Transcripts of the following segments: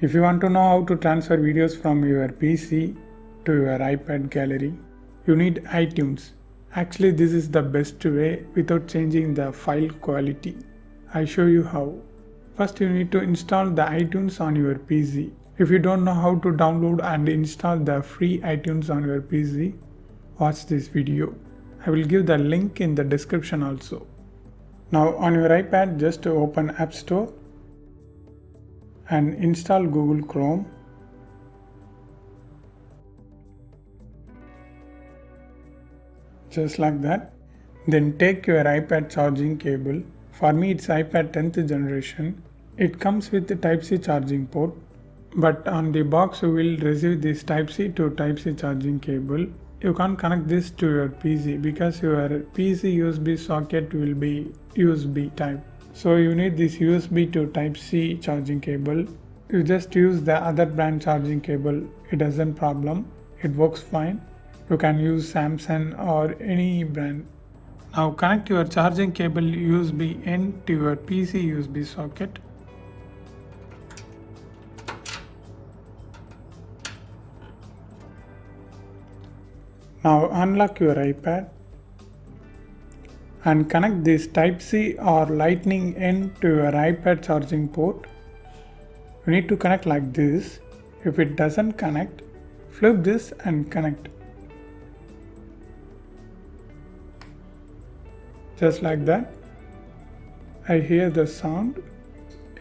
If you want to know how to transfer videos from your PC to your iPad gallery, you need iTunes. Actually, this is the best way without changing the file quality. I show you how. First, you need to install the iTunes on your PC. If you don't know how to download and install the free iTunes on your PC, watch this video. I will give the link in the description also. Now on your iPad, just open App Store and install Google Chrome. Just like that. Then take your iPad charging cable. For me it's iPad 10th generation. It comes with the Type-C charging port, but on the box you will receive this Type-C to Type-C charging cable. You can't connect this to your PC because your PC USB socket will be USB type. So you need this USB to Type-C charging cable. You just use the other brand charging cable. It doesn't problem. It works fine. You can use Samsung or any brand. Now connect your charging cable USB end to your PC USB socket. Now unlock your iPad and connect this Type-C or Lightning end to your iPad charging port. You need to connect like this. If it doesn't connect, flip this and connect. Just like that. I hear the sound.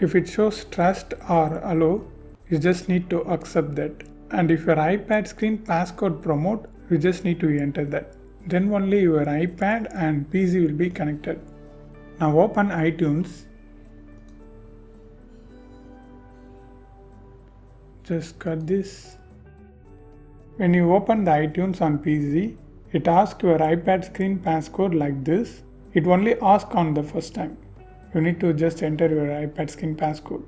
If it shows trust or allow, you just need to accept that. And if your iPad screen passcode promote, you just need to enter that. Then only your iPad and PC will be connected. Now open iTunes. Just cut this. When you open the iTunes on PC, it asks your iPad screen passcode like this. It only asks on the first time. You need to just enter your iPad screen passcode.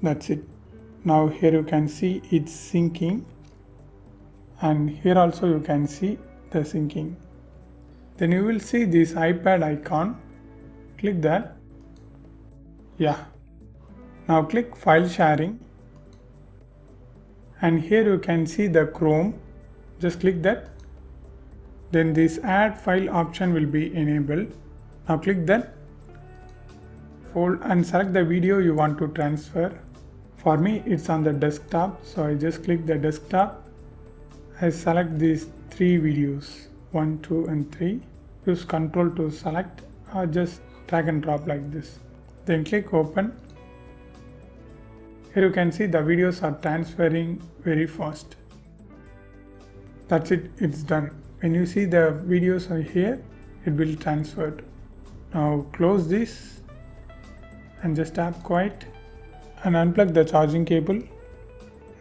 That's it. Now here you can see it's syncing. And here also you can see the syncing. Then you will see this iPad icon. Click that. Yeah. Now click file sharing. And here you can see the Chrome. Just click that. Then this add file option will be enabled. Now click that. Fold and select the video you want to transfer. For me it's on the desktop, so I just click the desktop. I select these 3 videos, 1, 2 and 3. Use Ctrl to select or just drag and drop like this. Then click open. Here you can see the videos are transferring very fast. That's it, it's done. When you see the videos are here, it will transfer. Now close this and just tap quiet and unplug the charging cable.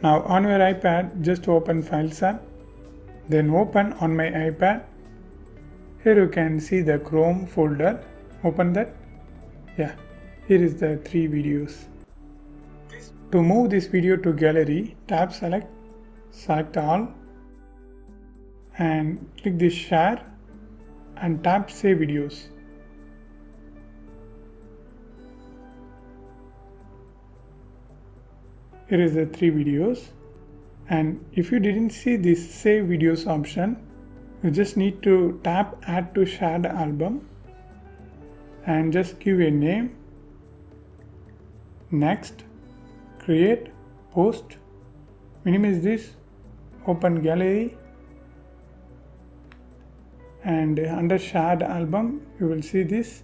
Now on your iPad, just open Files app. Then open on my iPad. Here you can see the Chrome folder. Open that. Yeah, here is the 3 videos. To move this video to gallery, tap select all and click this share and tap save videos. Here is the 3 videos. And if you didn't see this save videos option, you just need to tap add to shared album and just give a name, next, create, post, minimize this, open gallery, and under shared album you will see this.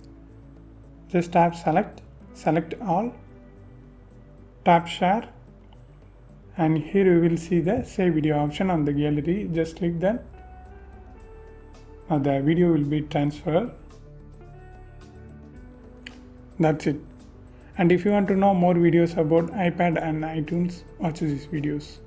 Just tap select all, tap share, and here you will see the save video option on the gallery. Just click that. Now the video will be transferred. That's it. And if you want to know more videos about iPad and iTunes, watch these videos.